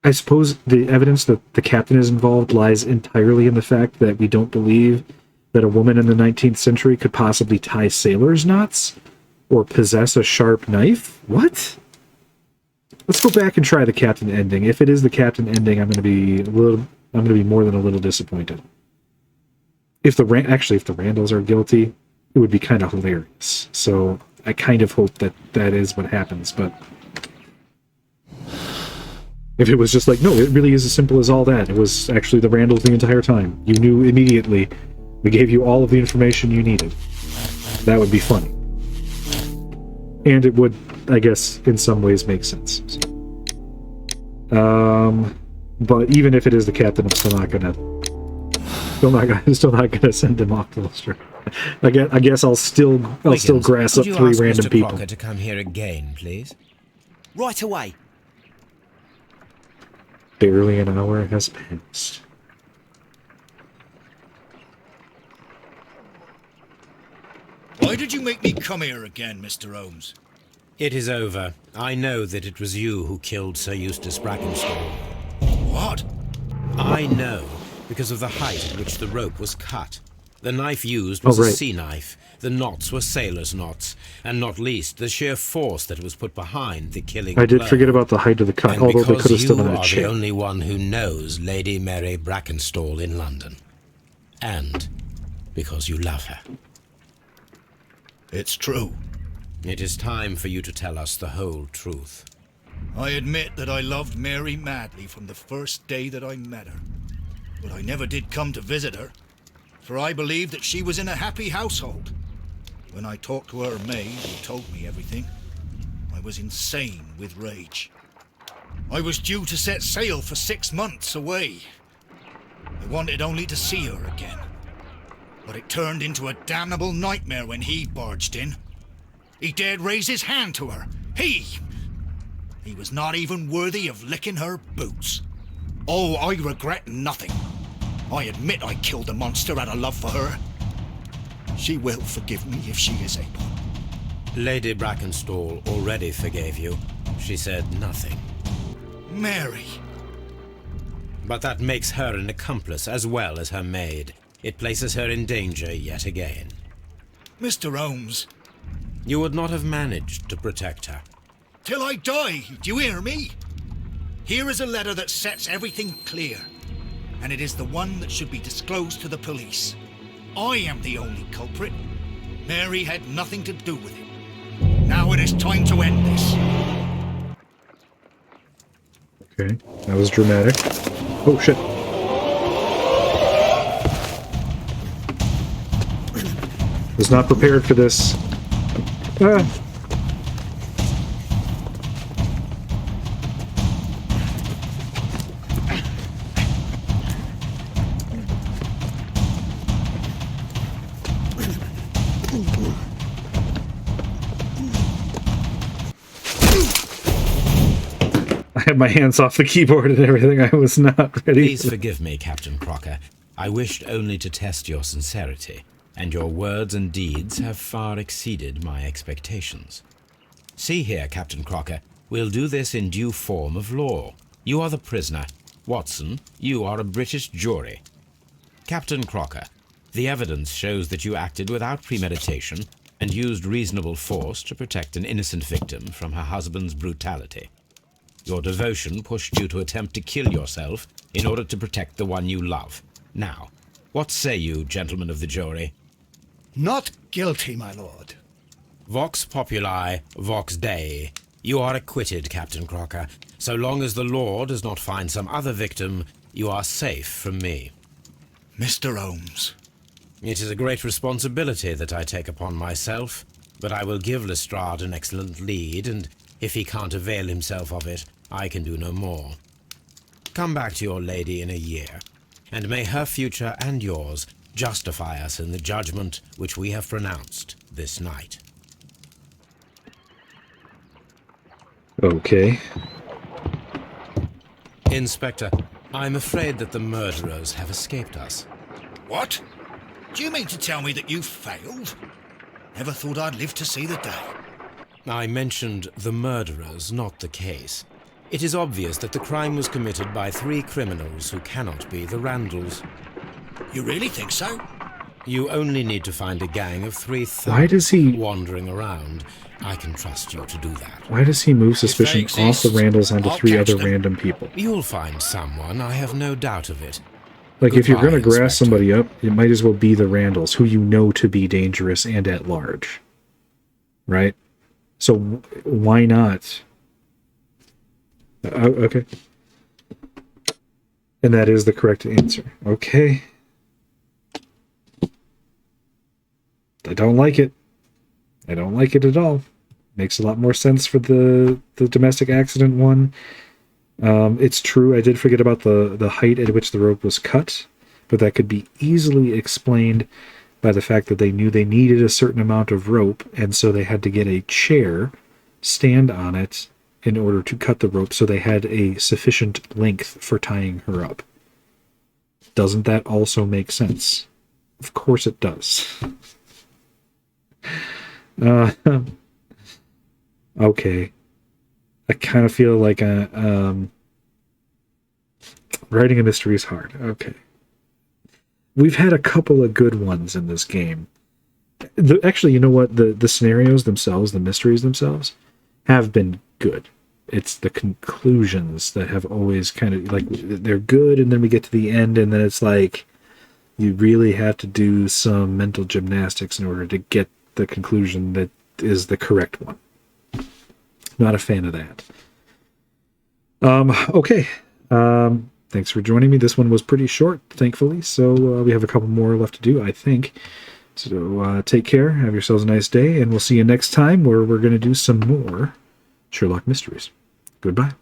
I suppose the evidence that the captain is involved lies entirely in the fact that we don't believe that a woman in the 19th century could possibly tie sailor's knots or possess a sharp knife. What? Let's go back and try the captain ending. If it is the captain ending, I'm going to be more than a little disappointed. If the Randalls are guilty, it would be kind of hilarious. So I kind of hope that is what happens, but if it was just like, no, it really is as simple as all that. It was actually the Randalls the entire time. You knew immediately. We gave you all of the information you needed. That would be funny. And it would, I guess, in some ways make sense. But even if it is the captain, I'm still not gonna send him off to Leicester. I guess I'll still grass up 3 random Mr. people. Crocker to come here again, please? Right away. Barely an hour has passed. Why did you make me come here again, Mr. Holmes? It is over. I know that it was you who killed Sir Eustace Brackenstall. What? I know because of the height at which the rope was cut. The knife used was a sea knife. The knots were sailor's knots, and not least the sheer force that was put behind the killing I did blow. forget about the height of the cut, And although they because could have still you done a are chair. the only one who knows Lady Mary Brackenstall in London. And because you love her. It's true. It is time for you to tell us the whole truth. I admit that I loved Mary madly from the first day that I met her. But I never did come to visit her, for I believed that she was in a happy household. When I talked to her maid, who told me everything, I was insane with rage. I was due to set sail for 6 months away. I wanted only to see her again. But it turned into a damnable nightmare when he barged in. He dared raise his hand to her. He was not even worthy of licking her boots. Oh, I regret nothing. I admit I killed the monster out of love for her. She will forgive me if she is able. Lady Brackenstall already forgave you. She said nothing. Mary. But that makes her an accomplice as well as her maid. It places her in danger yet again. Mr. Holmes. You would not have managed to protect her. Till I die, do you hear me? Here is a letter that sets everything clear, and it is the one that should be disclosed to the police. I am the only culprit. Mary had nothing to do with it. Now it is time to end this. Okay, that was dramatic. Oh, shit. Was not prepared for this. Ah. I had my hands off the keyboard and everything. I was not ready. Please forgive me, Captain Crocker. I wished only to test your sincerity, and your words and deeds have far exceeded my expectations. See here, Captain Crocker, we'll do this in due form of law. You are the prisoner. Watson, you are a British jury. Captain Crocker, the evidence shows that you acted without premeditation and used reasonable force to protect an innocent victim from her husband's brutality. Your devotion pushed you to attempt to kill yourself in order to protect the one you love. Now, what say you, gentlemen of the jury? Not guilty, my lord. Vox populi, vox dei. You are acquitted, Captain Crocker. So long as the law does not find some other victim, you are safe from me. Mr. Holmes. It is a great responsibility that I take upon myself, but I will give Lestrade an excellent lead, and if he can't avail himself of it, I can do no more. Come back to your lady in a year, and may her future and yours justify us in the judgment which we have pronounced this night. Okay. Inspector, I'm afraid that the murderers have escaped us. What? Do you mean to tell me that you failed? Never thought I'd live to see the day. I mentioned the murderers, not the case. It is obvious that the crime was committed by 3 criminals who cannot be the Randalls. You really think so? You only need to find a gang of 3 thugs Why does he... wandering around. I can trust you to do that. Why does he move suspicion off the Randalls onto I'll 3 catch other them. random people? You'll find someone, I have no doubt of it. Like, if you're Goodbye, going to grass Inspector. somebody up, it might as well be the Randalls, who you know to be dangerous and at large. Right? So, why not? Okay. And that is the correct answer. Okay. I don't like it. I don't like it at all. Makes a lot more sense for the domestic accident one. It's true, I did forget about the height at which the rope was cut, but that could be easily explained by the fact that they knew they needed a certain amount of rope, and so they had to get a chair, stand on it, in order to cut the rope, so they had a sufficient length for tying her up. Doesn't that also make sense? Of course it does. Okay. I kind of feel like writing a mystery is hard. Okay. We've had a couple of good ones in this game. Actually, you know what? The scenarios themselves, the mysteries themselves, have been good. It's the conclusions that have always kind of, like, they're good, and then we get to the end, and then it's like, you really have to do some mental gymnastics in order to get the conclusion that is the correct one. Not a fan of that. Okay. Thanks for joining me. This one was pretty short, thankfully, so we have a couple more left to do, I think. So take care, have yourselves a nice day, and we'll see you next time where we're going to do some more Sherlock Mysteries. Goodbye.